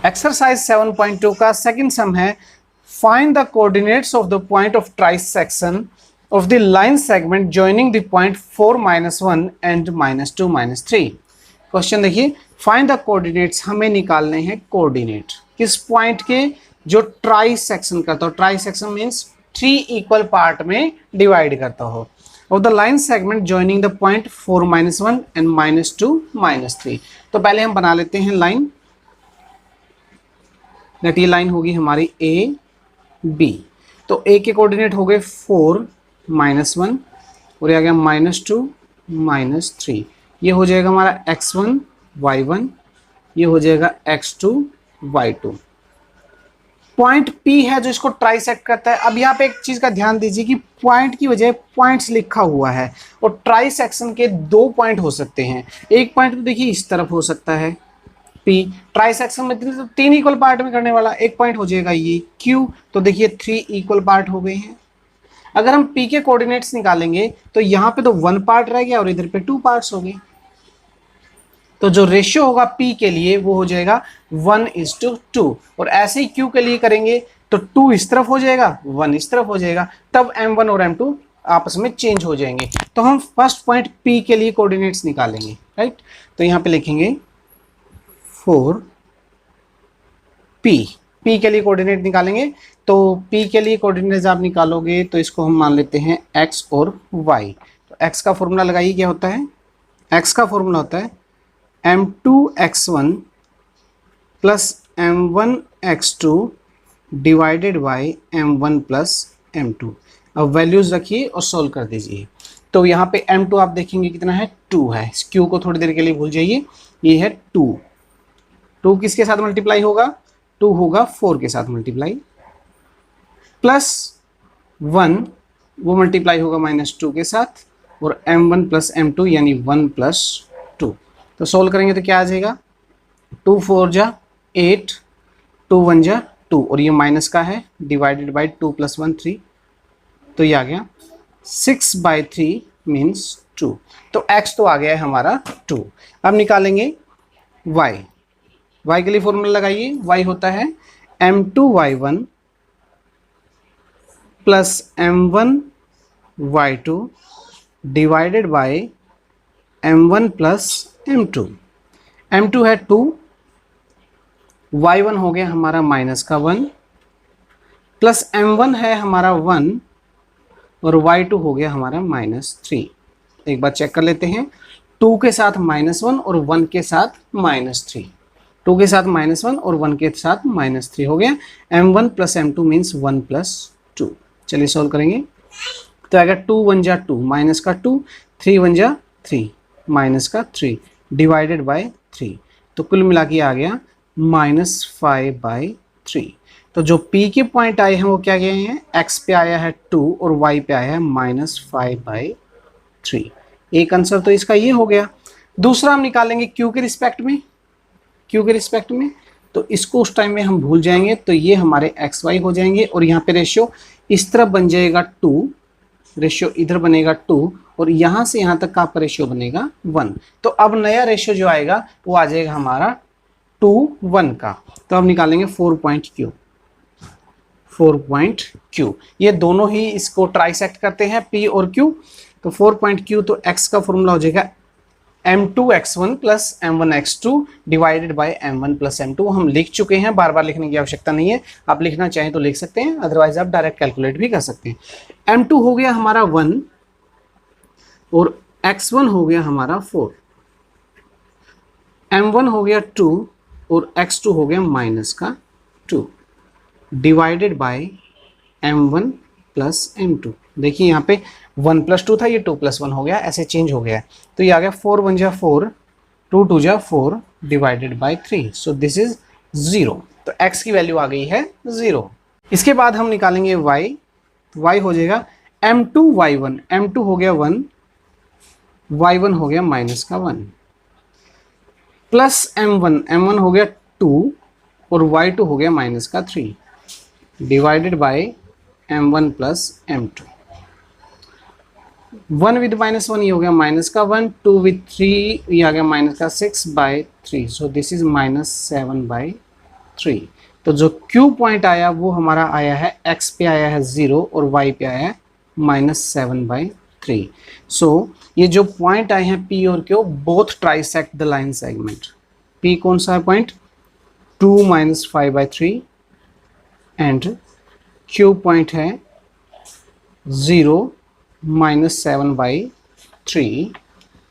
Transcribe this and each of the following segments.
Exercise 7.2 का second सम है, find the coordinates of the point of trisection of the line segment joining the point 4-1 and -2 -3। Question देखिए, find the coordinates, हमें निकालने हैं coordinate किस point के जो ट्राइसेक्शन करता हो। ट्राइसेक्शन मीन्स 3 इक्वल पार्ट में डिवाइड करता हो। Of the line segment joining the point 4-1 and -2 -3। तो पहले हम बना लेते हैं लाइन, दैट ये लाइन होगी हमारी ए बी। तो ए के कोऑर्डिनेट हो गए 4-1 और ये आ गया -2 -3। ये हो जाएगा हमारा x1 y1, ये हो जाएगा x2 y2। पॉइंट P है जो इसको ट्राइसेक्ट करता है। अब यहाँ पे एक चीज का ध्यान दीजिए कि पॉइंट की वजह पॉइंट्स लिखा हुआ है और ट्राइसेक्शन के 2 पॉइंट हो सकते हैं। एक पॉइंट तो देखिए इस तरफ हो सकता है P, ट्राइसेक्शन में 3 इक्वल पार्ट में करने वाला एक पॉइंट हो जाएगा ये Q। तो देखिए 3 इक्वल पार्ट हो गए हैं। अगर हम P के कोऑर्डिनेट्स निकालेंगे तो यहाँ पे तो 1 पार्ट रह गया और इधर पे 2 पार्ट्स हो गए। तो जो रेशियो होगा P के लिए वो हो जाएगा 1:2 और ऐसे ही Q के लिए करेंगे तो 2 इस तरफ हो जाएगा 1 इस तरफ हो जाएगा, तब M1 और M2 आपस में चेंज हो जाएंगे। तो हम फर्स्ट पॉइंट P के लिए कोऑर्डिनेट्स निकालेंगे, राइट। तो यहाँ पे लिखेंगे 4P, P के लिए कोऑर्डिनेट निकालेंगे। तो P के लिए कोऑर्डिनेट्स आप निकालोगे तो इसको हम मान लेते हैं x और y। तो x का फॉर्मूला लगाइए, क्या होता है, x का फॉर्मूला होता है m2x1 plus m1x2 divided by m1 plus m2। अब वैल्यूज रखिए और सोल्व कर दीजिए। तो यहाँ पे m2 आप देखेंगे कितना है, 2 है। इस q को थोड़ी देर के लिए भूल जाइए, ये है 2 किसके साथ मल्टीप्लाई होगा, 2 होगा 4 के साथ मल्टीप्लाई, प्लस 1 वो मल्टीप्लाई होगा -2 के साथ, और m1 प्लस m2 यानी 1 प्लस 2। तो सोल्व करेंगे तो क्या आ जाएगा, 2 4 जा 8, 2 1 जा 2 और ये माइनस का है, डिवाइडेड बाई 2 + 1 3। तो ये आ गया 6/3 मीन्स 2। तो x तो आ गया है हमारा 2। अब निकालेंगे y के लिए फॉर्मूला लगाइए। y होता है m2y1 plus m1y2 divided by m1 plus m2। m2 है 2, y1 हो गया हमारा -1 प्लस m1 है हमारा 1 और y2 हो गया हमारा -3। एक बार चेक कर लेते हैं, 2 के साथ -1 और 1 के साथ -3, 2 के साथ -1 और 1 के साथ -3 हो गया। m1 plus m2 means 1 + 2। चलिए सॉल्व करेंगे तो आएगा 2 1 जा 2 माइनस का 2, 3 1 जा 3 माइनस का 3 डिवाइडेड बाय 3। तो कुल मिला के आ गया -5/3। तो जो P के पॉइंट आए हैं वो क्या गए हैं, x पे आया है 2 और y पे आया है -5/3। एक आंसर तो इसका ये हो गया। दूसरा हम निकालेंगे Q के रिस्पेक्ट में, तो इसको उस टाइम में हम भूल जाएंगे। तो ये हमारे xy हो जाएंगे और यहाँ पे रेशियो इस तरफ बन जाएगा 2, रेशियो इधर बनेगा 2 और यहाँ से यहाँ तक का आपका रेशियो बनेगा 1। तो अब नया रेशियो जो आएगा वो आ जाएगा हमारा 2:1 का। तो अब निकालेंगे 4 पॉइंट Q। ये दोनों ही इसको ट्राइसेक्ट करते हैं P और Q। तो 4 पॉइंट Q, तो x का फॉर्मूला हो जाएगा m2x1 plus m1x2 divided by m1 plus m2। हम लिख चुके हैं, बार बार लिखने की आवश्यकता नहीं है। आप लिखना चाहें तो लिख सकते हैं, अदरवाइज आप डायरेक्ट कैलकुलेट भी कर सकते हैं। m2 हो गया हमारा 1 और x1 हो गया हमारा 4, m1 हो गया 2 और x2 हो गया -2 divided by m1 plus m2। देखिए यहाँ पे 1 + 2 था, ये 2 + 1 हो गया, ऐसे चेंज हो गया है। तो ये आ गया 4 1 जा 4, 2 2 जा 4 divided by 3। So this is 0। तो x की वैल्यू आ गई है 0। इसके बाद हम निकालेंगे y हो जाएगा m2y1, m2 हो गया 1, y1 हो गया -1 प्लस m1 हो गया 2 और y2 हो गया -3 divided by m1 plus m2। 1 with -1 ये हो गया -1, 2 विद 3 ये आ गया -6/3। So this is -7/3। 3। तो जो Q पॉइंट आया वो हमारा आया है x पे आया है 0 और y पे आया है -7/3। सो ये जो पॉइंट आए हैं P और Q both trisect the line segment. P कौन सा है पॉइंट 2 - 5/3 एंड Q पॉइंट है 0 -7/3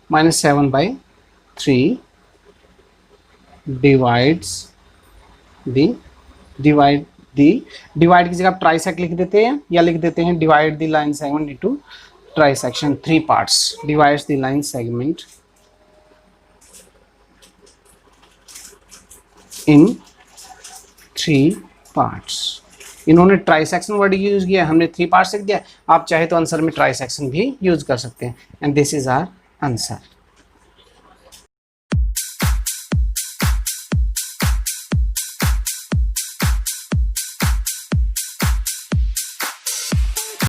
-7/3 divides the डिवाइड डिवाइड की जगह आप ट्राइसेक्ट लिख देते हैं या लिख देते हैं divide the line segment into trisection 3 parts, divides the line segment in 3 parts. इन्होंने ट्राइसेक्शन वर्ड यूज किया, हमने 3 पार्ट्स लिख दिया। आप चाहे तो आंसर में ट्राइसेक्शन भी यूज कर सकते हैं and this is our answer.